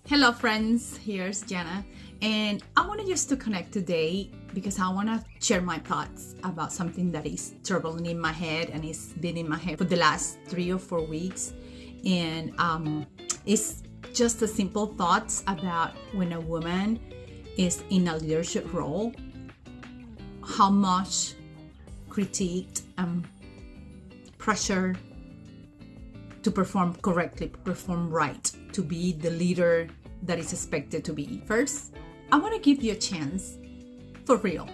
Hello friends, here's Jana, and I wanted just to connect today because I want to share my thoughts about something that is troubling in my head and it's been in my head for the last 3 or 4 weeks, and it's just a simple thoughts about when a woman is in a leadership role, how much critiqued and pressure to perform correctly, perform right, to be the leader that is expected to be. First, I want to give you a chance, for real,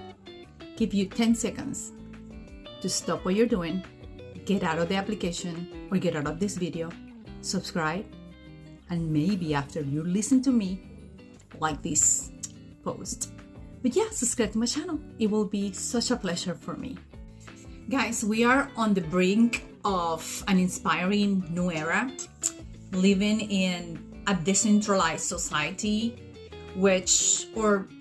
give you 10 seconds to stop what you're doing, get out of the application or get out of this video, subscribe, and maybe after you listen to me, like this post. But yeah, subscribe to my channel. It will be such a pleasure for me. Guys, we are on the brink of an inspiring new era, living in a decentralized society which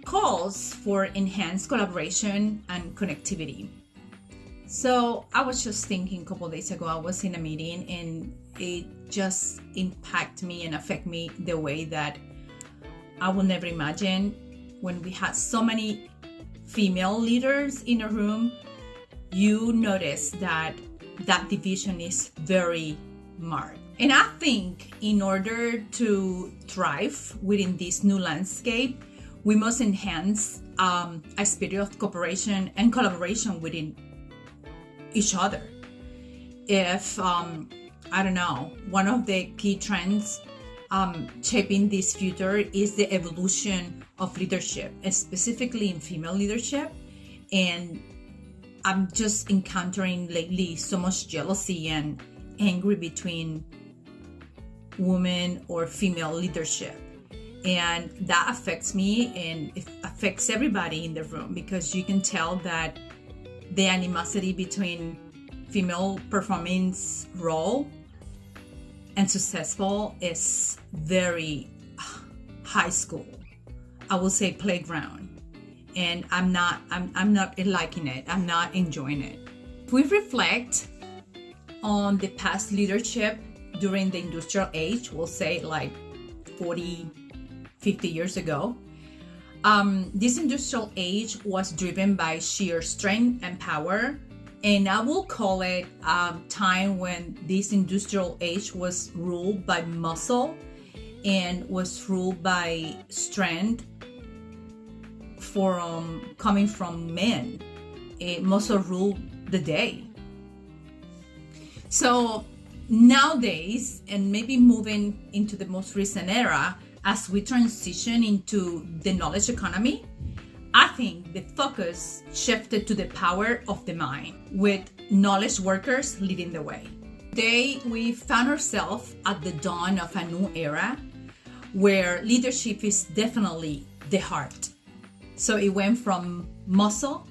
calls for enhanced collaboration and connectivity. So I was just thinking a couple of days ago, I was in a meeting and it just impacted me and affected me the way that I will never imagine. When we had so many female leaders in a room, you notice that division is very marked. And I think in order to thrive within this new landscape, we must enhance a spirit of cooperation and collaboration within each other. If, I don't know, one of the key trends shaping this future is the evolution of leadership, and specifically in female leadership. And I'm just encountering lately so much jealousy and anger between women or female leadership, and that affects me and it affects everybody in the room, because you can tell that the animosity between female performance role and successful is very high school, I will say playground, and I'm not liking it. I'm not enjoying it. If we reflect on the past leadership during the industrial age, we'll say like 40, 50 years ago, this industrial age was driven by sheer strength and power. And I will call it a time when this industrial age was ruled by muscle and was ruled by strength coming from men. Muscle ruled the day. So nowadays, and maybe moving into the most recent era, as we transition into the knowledge economy, I think the focus shifted to the power of the mind, with knowledge workers leading the way. Today, we found ourselves at the dawn of a new era where leadership is definitely the heart. So it went from muscle,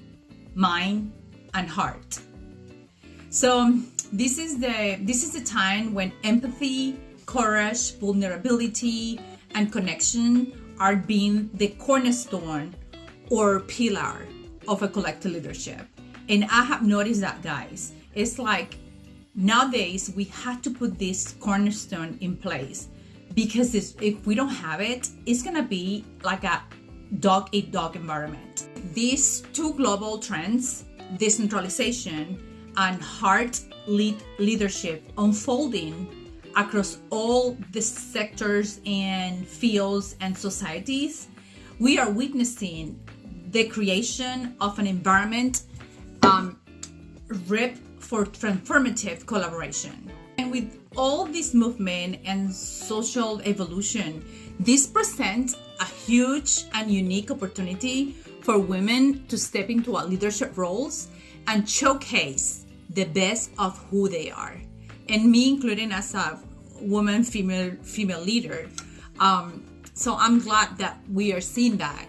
mind, and heart. So this is the time when empathy, courage, vulnerability, and connection are being the cornerstone or pillar of a collective leadership. And I have noticed that, guys. It's like nowadays we have to put this cornerstone in place, because if we don't have it, it's gonna be like a dog-eat-dog environment. These two global trends, decentralization and heart-led leadership, unfolding across all the sectors and fields and societies, we are witnessing the creation of an environment ripe for transformative collaboration. And with all this movement and social evolution, this presents a huge and unique opportunity for women to step into our leadership roles and showcase the best of who they are. And me including as a woman, female leader. So I'm glad that we are seeing that.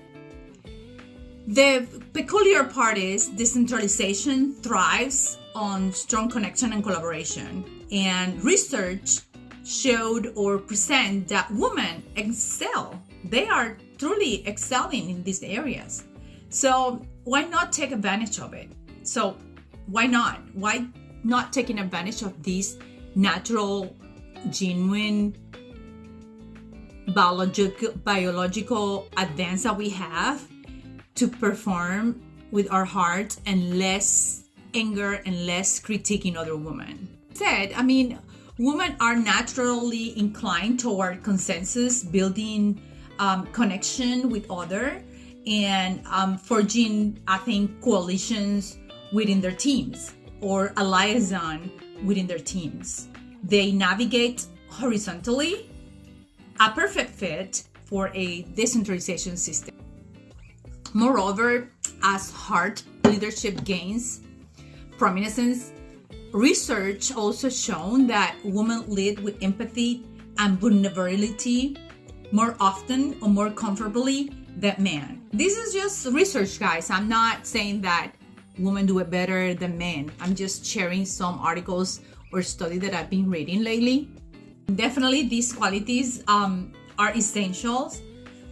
The peculiar part is decentralization thrives on strong connection and collaboration. And research showed or present that women excel. They are truly excelling in these areas. So why not take advantage of it? So why not? Why not taking advantage of this natural, genuine biological advance that we have to perform with our hearts, and less anger and less critiquing other women. Women are naturally inclined toward consensus, building connection with other, and forging, coalitions within their teams or liaison within their teams. They navigate horizontally, a perfect fit for a decentralization system. Moreover, as heart leadership gains prominence, research also shown that women lead with empathy and vulnerability more often or more comfortably than men. This is just research, guys. I'm not saying that women do it better than men. I'm just sharing some articles or study that I've been reading lately. Definitely these qualities are essentials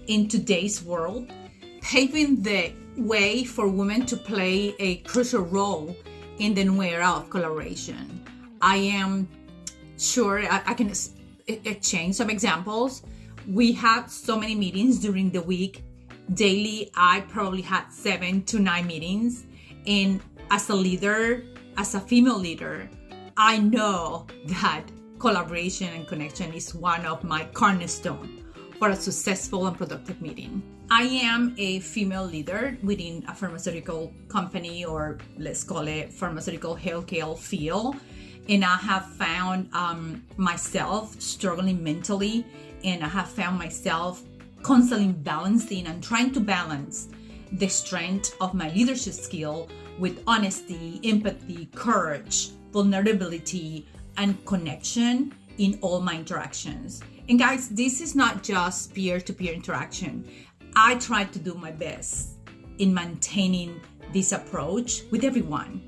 in today's world, paving the way for women to play a crucial role in the new era of collaboration. I am sure I can exchange some examples. We have so many meetings during the week. Daily, I probably had 7 to 9 meetings. And as a leader, as a female leader, I know that collaboration and connection is one of my cornerstones for a successful and productive meeting. I am a female leader within a pharmaceutical company, or let's call it pharmaceutical healthcare field. And I have found myself struggling mentally, and I have found myself constantly balancing and trying to balance the strength of my leadership skill with honesty, empathy, courage, vulnerability, and connection in all my interactions. And guys, this is not just peer-to-peer interaction. I try to do my best in maintaining this approach with everyone,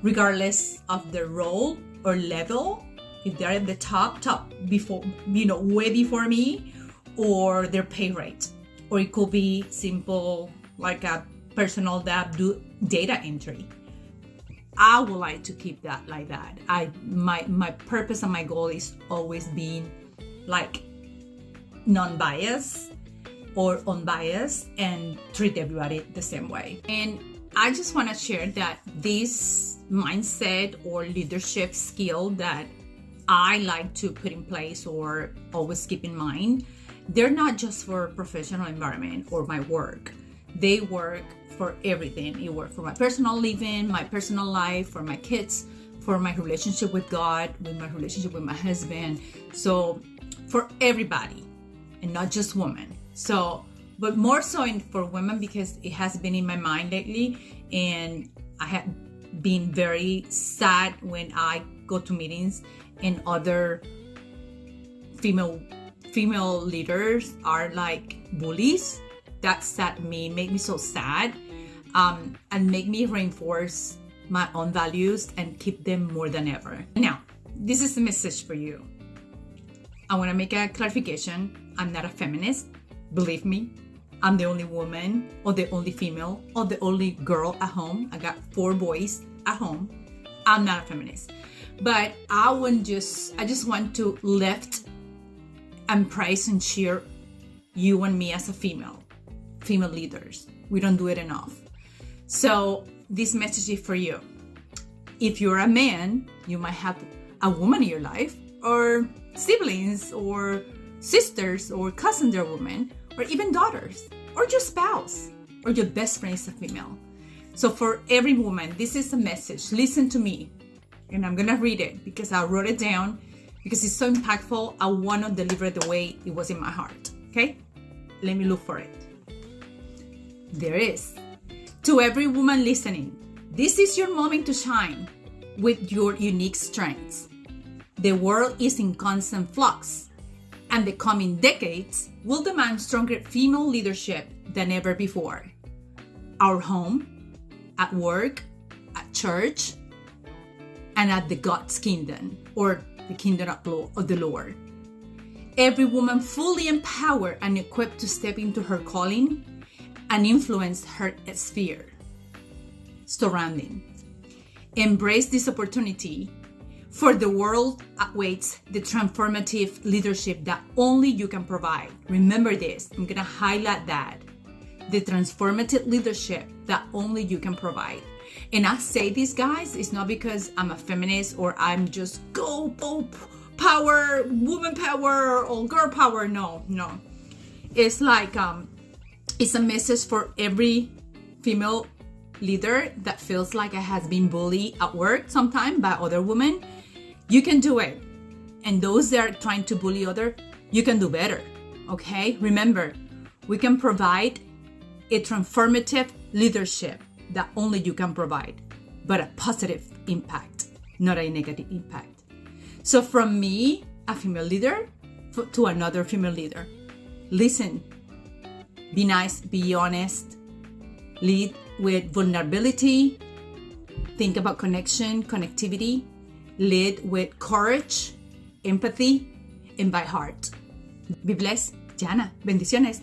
regardless of their role or level. If they're at the top before, way before me, or their pay rate, or it could be simple like a personal that do data entry. I would like to keep that like that. My purpose and my goal is always being like non-biased or unbiased and treat everybody the same way. And I just want to share that this mindset or leadership skill that I like to put in place or always keep in mind, they're not just for professional environment or my work. They work for everything. It works for my personal living, my personal life, for my kids, for my relationship with God, with my relationship with my husband. So for everybody, and not just women. So, but more so for women, because it has been in my mind lately, and I have been very sad when I go to meetings and other female leaders are like bullies. That make me so sad, and make me reinforce my own values and keep them more than ever. Now, this is a message for you. I want to make a clarification. I'm not a feminist. Believe me, I'm the only woman, or the only female, or the only girl at home. I got 4 boys at home. I'm not a feminist, but I just want to lift and praise and cheer you and me as a female leaders. We don't do it enough. So this message is for you. If you're a man, you might have a woman in your life, or siblings, or sisters, or cousins are women, or even daughters, or your spouse, or your best friend is a female. So for every woman, this is a message. Listen to me. And I'm gonna read it because I wrote it down because it's so impactful. I want to deliver it the way it was in my heart. Okay? Let me look for it. There is. To every woman listening, this is your moment to shine with your unique strengths. The world is in constant flux, and the coming decades will demand stronger female leadership than ever before. Our home, at work, at church, and at the God's kingdom, or the kingdom of the Lord. Every woman fully empowered and equipped to step into her calling and influence her sphere surrounding. Embrace this opportunity For the world awaits the transformative leadership that only you can provide. Remember this. I'm going to highlight that. The transformative leadership that only you can provide. And I say this, guys, it's not because I'm a feminist or I'm just go power, woman power, or girl power. No. It's like, it's a message for every female leader that feels like it has been bullied at work sometime by other women. You can do it. And those that are trying to bully other, you can do better. Okay? Remember, we can provide a transformative leadership that only you can provide, but a positive impact, not a negative impact. So from me, a female leader, to another female leader, listen, be nice, be honest, lead with vulnerability, think about connection, connectivity, lead with courage, empathy, and by heart. Be blessed, Jana. Bendiciones.